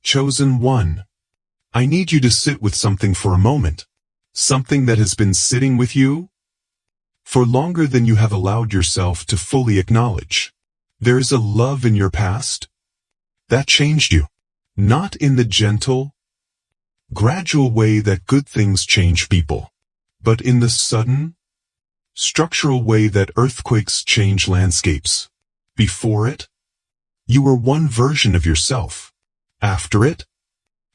Chosen one. I need you to sit with something for a moment. Something that has been sitting with you for longer than you have allowed yourself to fully acknowledge. There is a love in your past that changed you. Not in the gentle, gradual way that good things change people, but in the sudden, structural way that earthquakes change landscapes. Before it, you were one version of yourself. After it,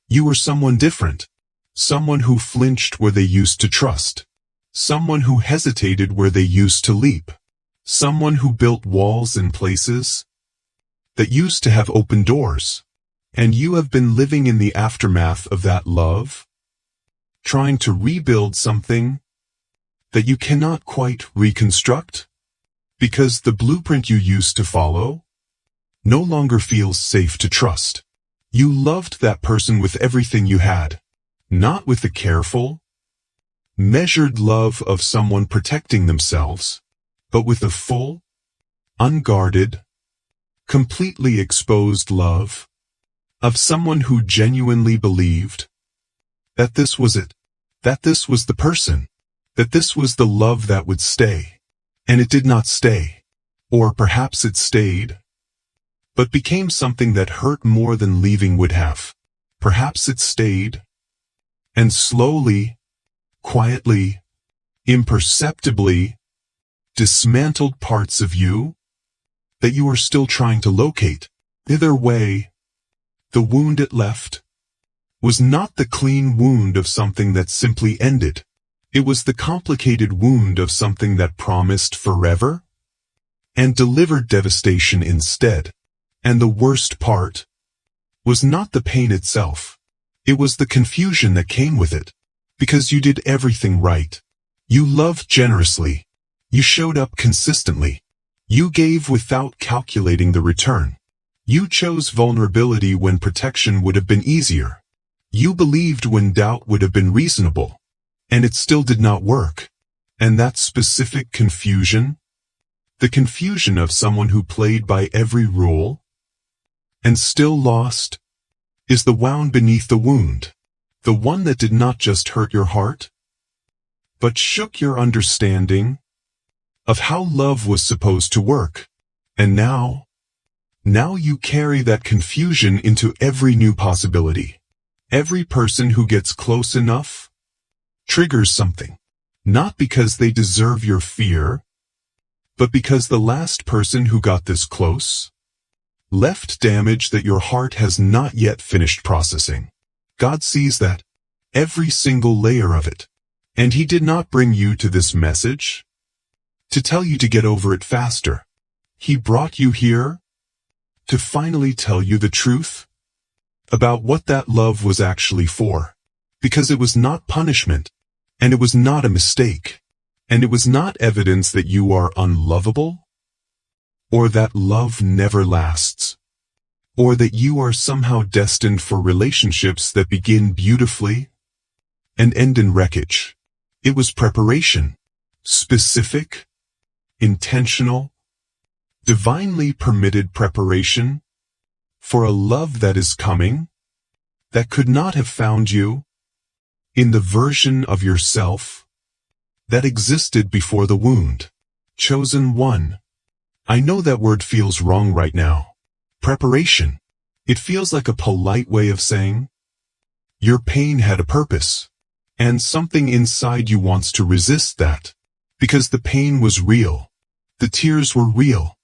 you were someone different. Someone who flinched where they used to trust. Someone who hesitated where they used to leap. Someone who built walls in places that used to have open doors. And you have been living in the aftermath of that love, trying to rebuild something that you cannot quite reconstruct, because the blueprint you used to follow no longer feels safe to trust. You loved that person with everything you had, not with the careful, measured love of someone protecting themselves, but with a full, unguarded, completely exposed love of someone who genuinely believed that this was it, that this was the person, that this was the love that would stay. And it did not stay. Or perhaps it stayed, but became something that hurt more than leaving would have. Perhaps it stayed, and slowly, quietly, imperceptibly, dismantled parts of you that you are still trying to locate. Either way, the wound it left was not the clean wound of something that simply ended. It was the complicated wound of something that promised forever and delivered devastation instead. And the worst part was not the pain itself. It was the confusion that came with it. Because you did everything right. You loved generously. You showed up consistently. You gave without calculating the return. You chose vulnerability when protection would have been easier. You believed when doubt would have been reasonable. And it still did not work. And that specific confusion, the confusion of someone who played by every rule and still lost, is the wound beneath the wound. The one that did not just hurt your heart, but shook your understanding of how love was supposed to work. And now you carry that confusion into every new possibility. Every person who gets close enough triggers something. Not because they deserve your fear, but because the last person who got this close left damage that your heart has not yet finished processing. God sees that, every single layer of it. And He did not bring you to this message to tell you to get over it faster. He brought you here to finally tell you the truth about what that love was actually for. Because it was not punishment, and it was not a mistake, and it was not evidence that you are unlovable, or that love never lasts, or that you are somehow destined for relationships that begin beautifully and end in wreckage. It was preparation, specific, intentional, divinely permitted preparation for a love that is coming, that could not have found you in the version of yourself that existed before the wound. Chosen one. I know that word feels wrong right now. Preparation. It feels like a polite way of saying, your pain had a purpose, and something inside you wants to resist that. Because the pain was real. The tears were real.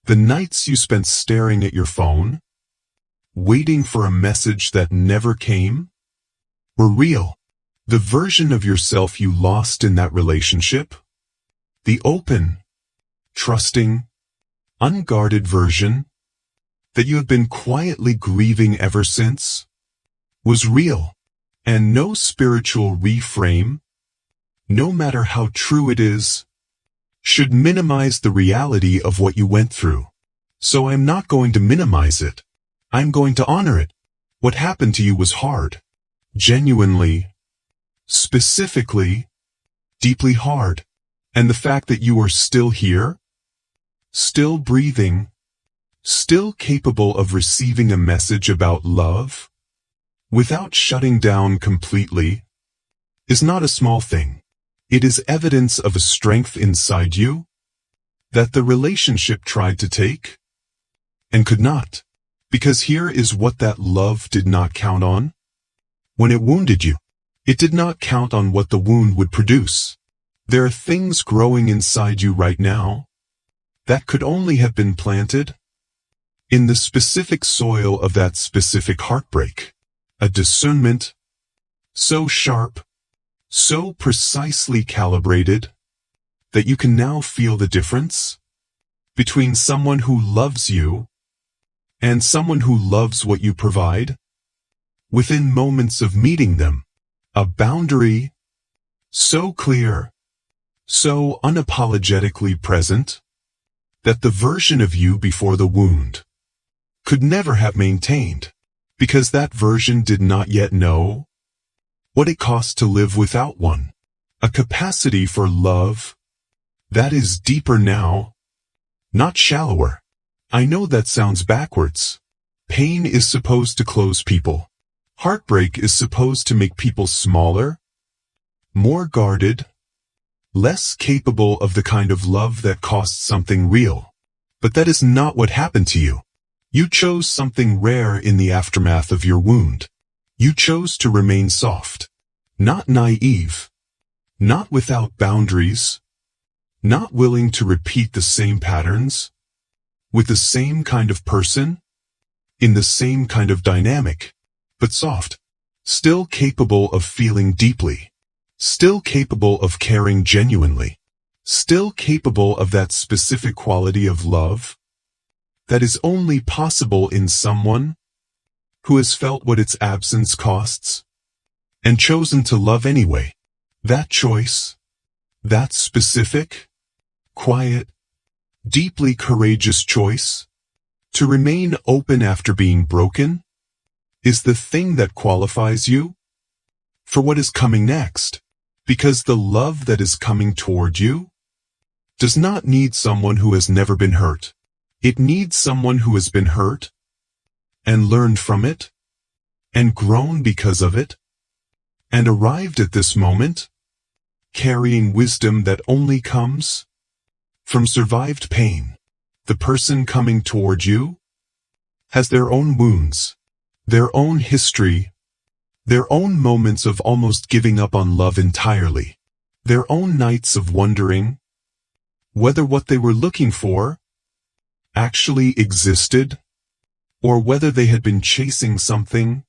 The nights you spent staring at your phone, waiting for a message that never came, were real. The version of yourself you lost in that relationship, the open, trusting, unguarded version that you have been quietly grieving ever since, was real. And no spiritual reframe, no matter how true it is, should minimize the reality of what you went through. So I'm not going to minimize it. I'm going to honor it. What happened to you was hard. Genuinely, specifically, deeply hard. And the fact that you are still here, still breathing, still capable of receiving a message about love, without shutting down completely, is not a small thing. It is evidence of a strength inside you that the relationship tried to take and could not. Because here is what that love did not count on. When it wounded you, it did not count on what the wound would produce. There are things growing inside you right now that could only have been planted in the specific soil of that specific heartbreak. A discernment so sharp, so precisely calibrated, that you can now feel the difference between someone who loves you and someone who loves what you provide. Within moments of meeting them, a boundary so clear, so unapologetically present, that the version of you before the wound could never have maintained, because that version did not yet know what it cost to live without one. A capacity for love that is deeper now, not shallower. I know that sounds backwards. Pain is supposed to close people. Heartbreak is supposed to make people smaller, more guarded, less capable of the kind of love that costs something real. But that is not what happened to you. You chose something rare in the aftermath of your wound. You chose to remain soft, not naive, not without boundaries, not willing to repeat the same patterns, with the same kind of person, in the same kind of dynamic, but soft, still capable of feeling deeply, still capable of caring genuinely, still capable of that specific quality of love that is only possible in someone who has felt what its absence costs and chosen to love anyway. That choice, that specific, quiet, deeply courageous choice to remain open after being broken is the thing that qualifies you for what is coming next. Because the love that is coming toward you does not need someone who has never been hurt. It needs someone who has been hurt and learned from it and grown because of it and arrived at this moment carrying wisdom that only comes from survived pain. The person coming toward you has their own wounds, their own history, their own moments of almost giving up on love entirely, their own nights of wondering whether what they were looking for actually existed, or whether they had been chasing something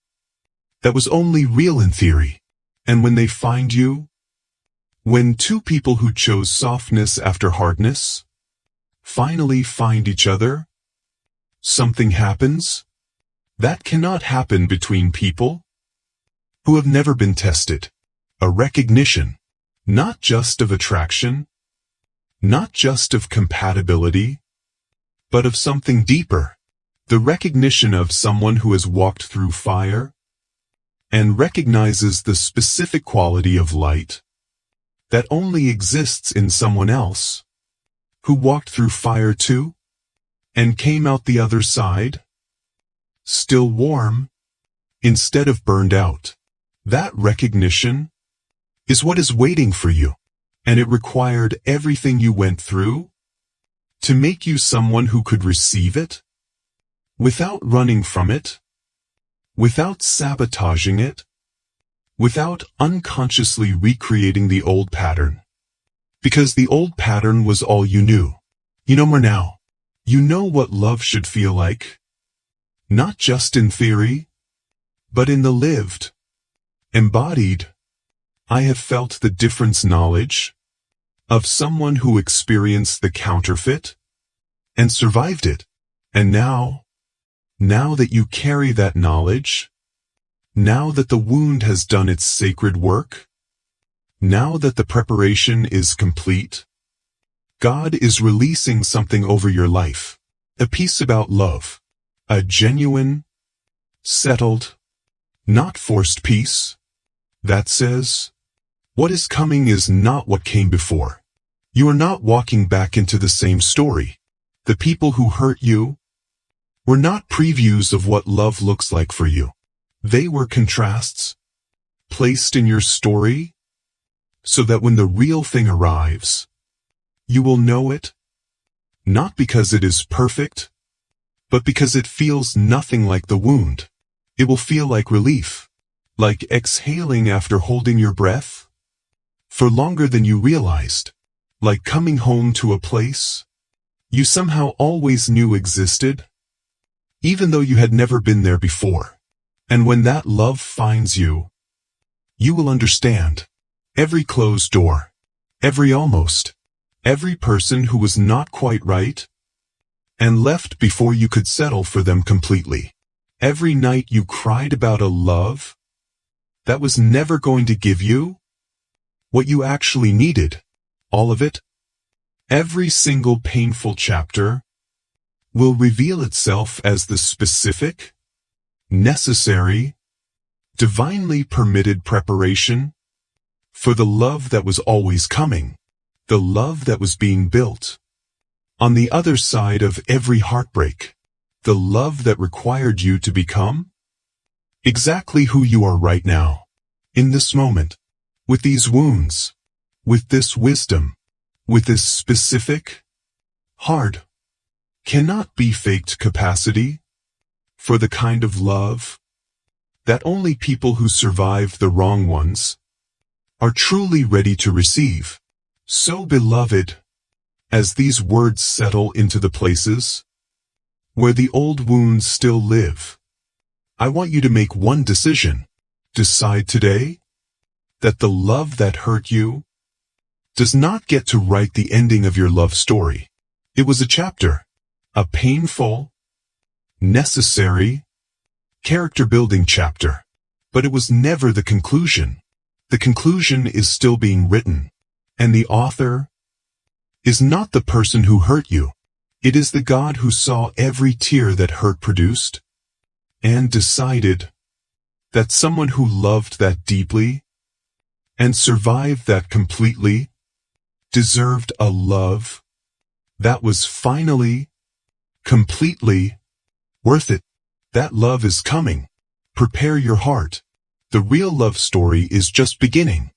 that was only real in theory. And when they find you, when two people who chose softness after hardness finally find each other, something happens that cannot happen between people who have never been tested. A recognition, not just of attraction, not just of compatibility, but of something deeper. The recognition of someone who has walked through fire and recognizes the specific quality of light that only exists in someone else who walked through fire too and came out the other side still warm instead of burned out. That recognition is what is waiting for you, and it required everything you went through to make you someone who could receive it without running from it, without sabotaging it, without unconsciously recreating the old pattern. Because the old pattern was all you knew. You know more now. You know what love should feel like, not just in theory, but in the lived, embodied. I have felt the difference knowledge of someone who experienced the counterfeit and survived it. And now that you carry that knowledge, now that the wound has done its sacred work, now that the preparation is complete, God is releasing something over your life. A piece about love. A genuine, settled, not forced peace that says, what is coming is not what came before. You are not walking back into the same story. The people who hurt you were not previews of what love looks like for you. They were contrasts, placed in your story, so that when the real thing arrives, you will know it, not because it is perfect, but because it feels nothing like the wound. It will feel like relief, like exhaling after holding your breath for longer than you realized, like coming home to a place you somehow always knew existed, even though you had never been there before. And when that love finds you, you will understand every closed door, every almost, every person who was not quite right, and left before you could settle for them completely. Every night you cried about a love that was never going to give you what you actually needed, all of it. Every single painful chapter will reveal itself as the specific, necessary, divinely permitted preparation for the love that was always coming, the love that was being built on the other side of every heartbreak, the love that required you to become exactly who you are right now, in this moment, with these wounds, with this wisdom, with this specific, hard, cannot be faked capacity for the kind of love that only people who survived the wrong ones are truly ready to receive. So, beloved, as these words settle into the places where the old wounds still live, I want you to make one decision. Decide today that the love that hurt you does not get to write the ending of your love story. It was a chapter, a painful, necessary, character-building chapter, but it was never the conclusion. The conclusion is still being written, and the author is not the person who hurt you. It is the God who saw every tear that hurt produced, and decided that someone who loved that deeply and survived that completely deserved a love that was finally, completely worth it. That love is coming. Prepare your heart. The real love story is just beginning.